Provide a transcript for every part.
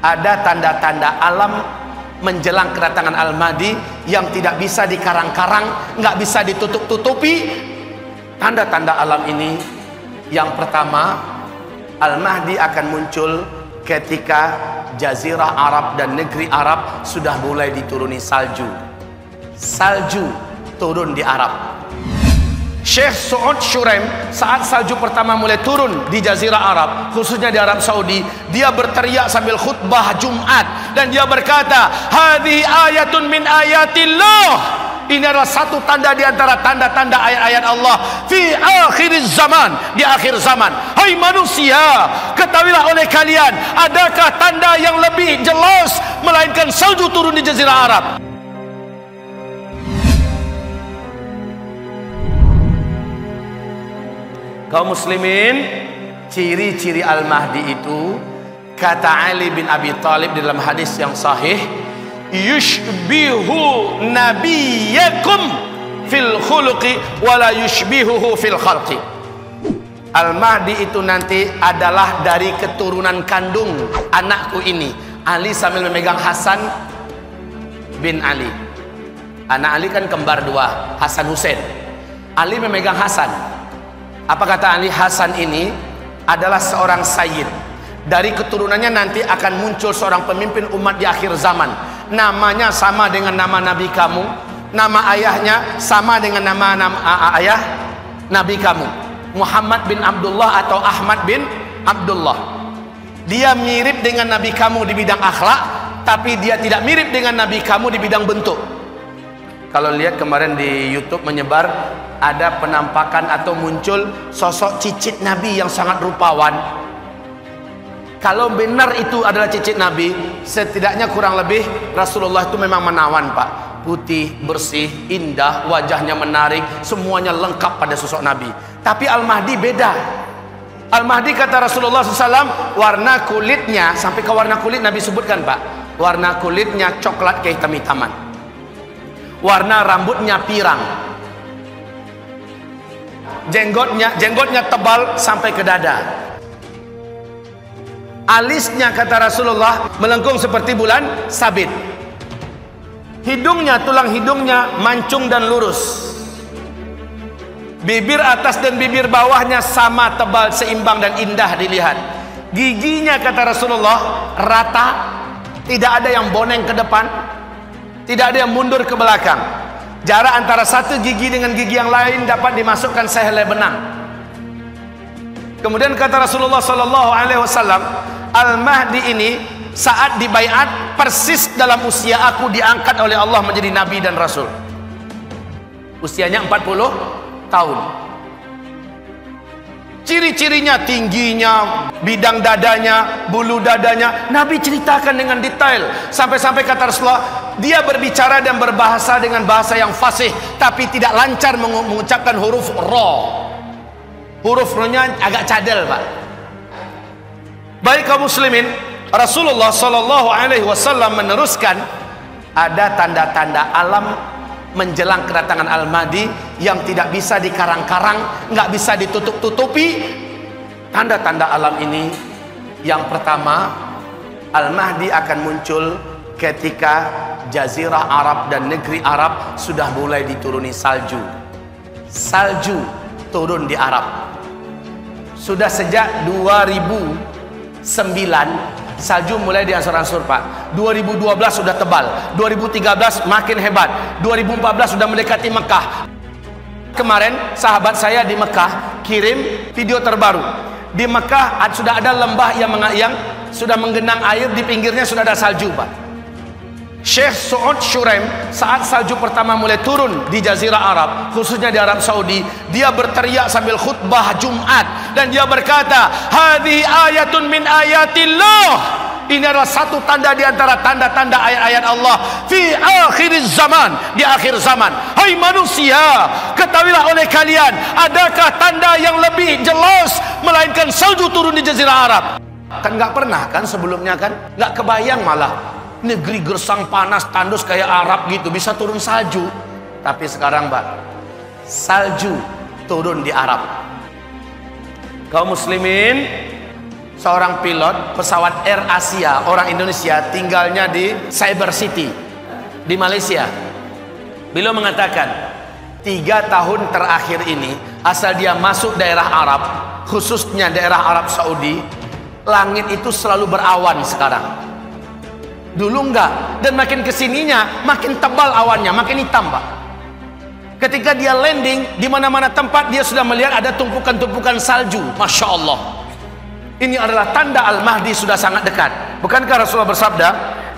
ada tanda-tanda alam menjelang kedatangan Al-Mahdi yang tidak bisa dikarang-karang, nggak bisa ditutup-tutupi. Tanda-tanda alam ini, yang pertama, Al-Mahdi akan muncul ketika Jazirah Arab dan negeri Arab sudah mulai dituruni salju. Salju turun di Arab. Syekh Su'ud Syuraim, saat salju pertama mulai turun di Jazirah Arab, khususnya di Arab Saudi, dia berteriak sambil khutbah Jumat dan dia berkata, "Hadhi ayatun min ayatillah." Ini adalah satu tanda di antara tanda-tanda ayat-ayat Allah fi akhir zaman, di akhir zaman. Hai manusia, ketahuilah oleh kalian, adakah tanda yang lebih jelas melainkan salju turun di Jazirah Arab? Kaum muslimin, ciri-ciri Al-Mahdi itu, kata Ali bin Abi Thalib di dalam hadis yang sahih, yushbihu nabiyakum fil khuluqi wala yushbihuhu fil khalqi. Al-Mahdi itu nanti adalah dari keturunan kandung anakku ini. Ali sambil memegang Hasan bin Ali. Anak Ali kan kembar dua, Hasan Hussein. Ali memegang Hasan. Apa kata Ali? Hasan ini adalah seorang sayyid. Dari keturunannya nanti akan muncul seorang pemimpin umat di akhir zaman. Namanya sama dengan nama nabi kamu, nama ayahnya sama dengan nama ayah nabi kamu, Muhammad bin Abdullah atau Ahmad bin Abdullah. Dia mirip dengan nabi kamu di bidang akhlak, tapi dia tidak mirip dengan nabi kamu di bidang bentuk. Kalau lihat kemarin di YouTube menyebar, ada penampakan atau muncul sosok cicit Nabi yang sangat rupawan. Kalau benar itu adalah cicit Nabi, setidaknya kurang lebih Rasulullah itu memang menawan, Pak. Putih, bersih, indah, wajahnya menarik, semuanya lengkap pada sosok Nabi. Tapi Al-Mahdi beda. Al-Mahdi kata Rasulullah SAW, warna kulitnya, sampai ke warna kulit Nabi sebutkan, Pak. Warna kulitnya coklat kehitam-hitaman. Warna rambutnya pirang. Jenggotnya tebal sampai ke dada. Alisnya kata Rasulullah melengkung seperti bulan sabit. Hidungnya, tulang hidungnya mancung dan lurus. Bibir atas dan bibir bawahnya sama tebal, seimbang dan indah dilihat. Giginya kata Rasulullah rata, tidak ada yang boneng ke depan, tidak ada yang mundur ke belakang. Jarak antara satu gigi dengan gigi yang lain dapat dimasukkan sehelai benang. Kemudian kata Rasulullah SAW, Al-Mahdi ini saat dibaiat persis dalam usia aku diangkat oleh Allah menjadi Nabi dan Rasul. Usianya 40 tahun. Ciri-cirinya, tingginya, bidang dadanya, bulu dadanya, Nabi ceritakan dengan detail. Sampai-sampai kata Rasulullah, dia berbicara dan berbahasa dengan bahasa yang fasih, tapi tidak lancar mengucapkan huruf ra. Huruf ra-nya agak cadel, Pak. Baik kaum muslimin, Rasulullah SAW meneruskan, ada tanda-tanda alam menjelang kedatangan Al-Mahdi yang tidak bisa dikarang-karang, nggak bisa ditutup-tutupi. Tanda-tanda alam ini, yang pertama, Al-Mahdi akan muncul ketika Jazirah Arab dan negeri Arab sudah mulai dituruni salju. Salju turun di Arab. Sudah sejak 2009 salju mulai diansur-ansur, Pak. 2012 sudah tebal, 2013 makin hebat, 2014 sudah mendekati Mekah. Kemarin sahabat saya di Mekah kirim video terbaru. Di Mekah sudah ada lembah yang sudah menggenang air, di pinggirnya sudah ada salju, Pak. Syekh Su'ud Syuraim, saat salju pertama mulai turun di Jazirah Arab, khususnya di Arab Saudi, dia berteriak sambil khutbah Jumat dan dia berkata, "Hadhi ayatun min ayatillah." Ini adalah satu tanda di antara tanda-tanda ayat-ayat Allah fi akhir zaman, di akhir zaman. Hai manusia, ketahuilah oleh kalian, adakah tanda yang lebih jelas melainkan salju turun di Jazirah Arab? Kan nggak pernah kan sebelumnya, kan nggak kebayang, malah negeri gersang panas tandus kayak Arab gitu bisa turun salju. Tapi sekarang, Pak, salju turun di Arab. Kaum muslimin, seorang pilot pesawat Air Asia, orang Indonesia, tinggalnya di Cyber City di Malaysia. Beliau mengatakan 3 tahun terakhir ini, asal dia masuk daerah Arab, khususnya daerah Arab Saudi, langit itu selalu berawan sekarang. Dulu enggak, dan makin kesininya makin tebal awannya, makin hitam Pak. Ketika dia landing, di mana-mana tempat dia sudah melihat ada tumpukan-tumpukan salju. Masya Allah, ini adalah tanda Al-Mahdi sudah sangat dekat. Bukankah Rasulullah bersabda,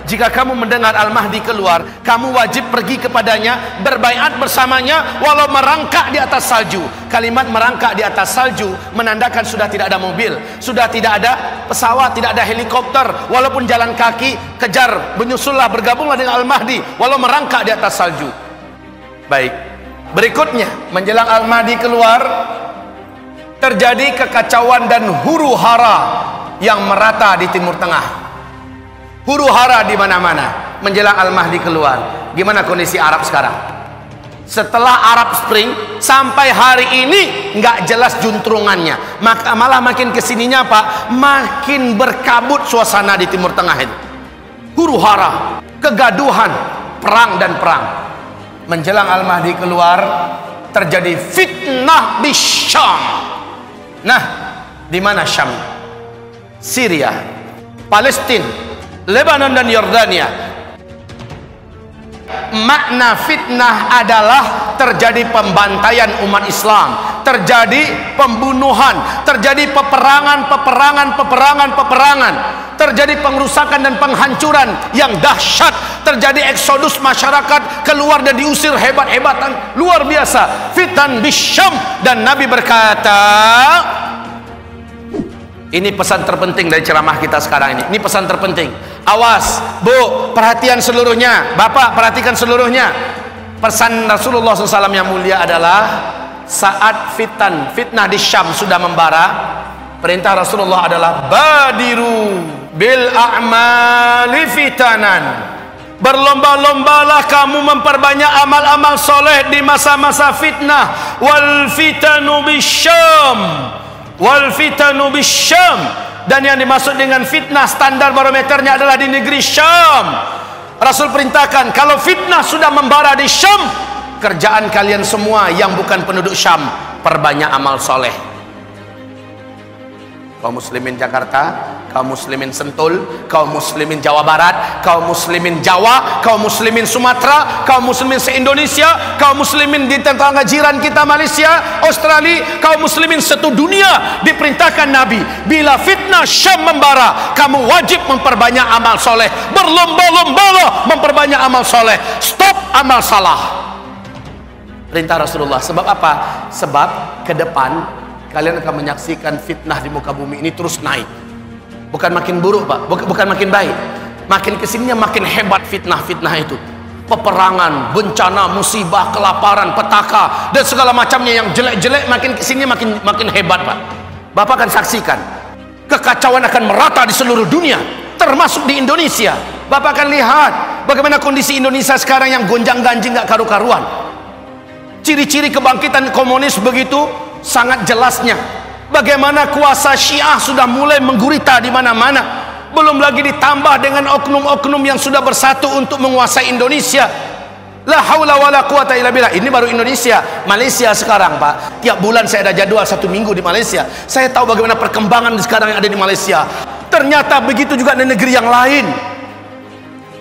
jika kamu mendengar Al-Mahdi keluar, kamu wajib pergi kepadanya, berbaiat bersamanya, walau merangkak di atas salju. Kalimat merangkak di atas salju menandakan sudah tidak ada mobil, sudah tidak ada pesawat, tidak ada helikopter. Walaupun jalan kaki, kejar, menyusullah, bergabunglah dengan Al-Mahdi, walau merangkak di atas salju. Baik, berikutnya menjelang Al-Mahdi keluar, terjadi kekacauan dan huru hara yang merata di Timur Tengah. Huru hara di mana-mana menjelang Al-Mahdi keluar. Gimana kondisi Arab sekarang? Setelah Arab Spring sampai hari ini nggak jelas juntrungannya. Malah makin kesininya Pak, makin berkabut suasana di Timur Tengah itu. Huru hara, kegaduhan, perang dan perang. Menjelang Al-Mahdi keluar, terjadi fitnah di Syam. Nah, di mana Syam? Syria, Palestina, Lebanon dan Yordania. Makna fitnah adalah terjadi pembantaian umat Islam, terjadi pembunuhan, terjadi peperangan, terjadi pengrusakan dan penghancuran yang dahsyat, terjadi eksodus masyarakat keluar dan diusir hebat-hebatan, luar biasa. Fitan bisyam, dan Nabi berkata, ini pesan terpenting dari ceramah kita sekarang ini. Ini pesan terpenting. Awas, Bu, perhatian seluruhnya. Bapak, perhatikan seluruhnya. Pesan Rasulullah SAW yang mulia adalah saat fitnah di Syam sudah membara, perintah Rasulullah adalah badiru bil a'mali fitanan. Berlomba-lombalah kamu memperbanyak amal-amal soleh di masa-masa fitnah. Wal fitanu bisyam, wal fitanu bisyam. Dan yang dimaksud dengan fitnah, standar barometernya adalah di negeri Syam. Rasul perintahkan, kalau fitnah sudah membara di Syam, kerjaan kalian semua yang bukan penduduk Syam, perbanyak amal soleh. Kaum muslimin Jakarta, kaum muslimin Sentul, kaum muslimin Jawa Barat, kaum muslimin Jawa, kaum muslimin Sumatera, kaum muslimin se-Indonesia, kaum muslimin di tetangga jiran kita Malaysia, Australia, kaum muslimin satu dunia, diperintahkan Nabi, bila fitnah Syam membara, kamu wajib memperbanyak amal soleh. Berlomba-lombalah memperbanyak amal soleh. Stop amal salah. Perintah Rasulullah. Sebab apa? Sebab ke depan kalian akan menyaksikan fitnah di muka bumi ini terus naik. Bukan makin buruk Pak, bukan makin baik. Makin kesininya makin hebat fitnah-fitnah itu. Peperangan, bencana, musibah, kelaparan, petaka, dan segala macamnya yang jelek-jelek, makin kesininya makin hebat Pak. Bapak akan saksikan kekacauan akan merata di seluruh dunia, termasuk di Indonesia. Bapak akan lihat bagaimana kondisi Indonesia sekarang yang gonjang-ganjing gak karu-karuan. Ciri-ciri kebangkitan komunis begitu sangat jelasnya. Bagaimana kuasa Syiah sudah mulai menggurita di mana-mana. Belum lagi ditambah dengan oknum-oknum yang sudah bersatu untuk menguasai Indonesia. La haula wala quwata illa billah. Ini baru Indonesia. Malaysia sekarang Pak, tiap bulan saya ada jadwal 1 minggu di Malaysia. Saya tahu bagaimana perkembangan sekarang yang ada di Malaysia. Ternyata begitu juga di negeri yang lain.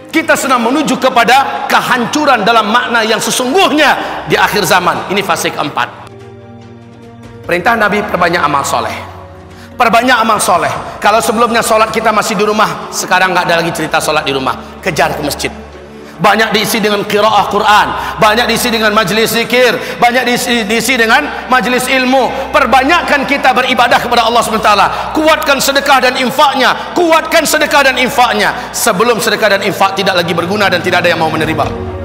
Kita sedang menuju kepada kehancuran dalam makna yang sesungguhnya di akhir zaman. Ini fase keempat. Perintah Nabi, perbanyak amal soleh. Perbanyak amal soleh. Kalau sebelumnya sholat kita masih di rumah, sekarang nggak ada lagi cerita sholat di rumah. Kejar ke masjid. Banyak diisi dengan qiraah Quran, banyak diisi dengan majlis zikir, banyak diisi dengan majlis ilmu. Perbanyakkan kita beribadah kepada Allah SWT. Kuatkan sedekah dan infaknya. Kuatkan sedekah dan infaknya. Sebelum sedekah dan infak tidak lagi berguna dan tidak ada yang mau menerima.